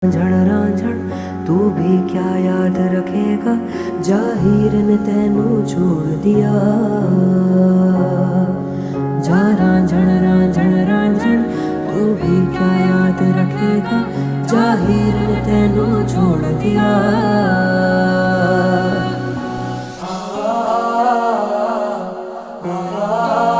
रांझण रांझण तू भी क्या याद रखेगा, जाहिर ने तेनू छोड़ दिया। जा रांझण रांझण रांझण तू भी क्या याद रखेगा, जाहिर ने तेनू छोड़ दिया। आ, आ, आ, आ,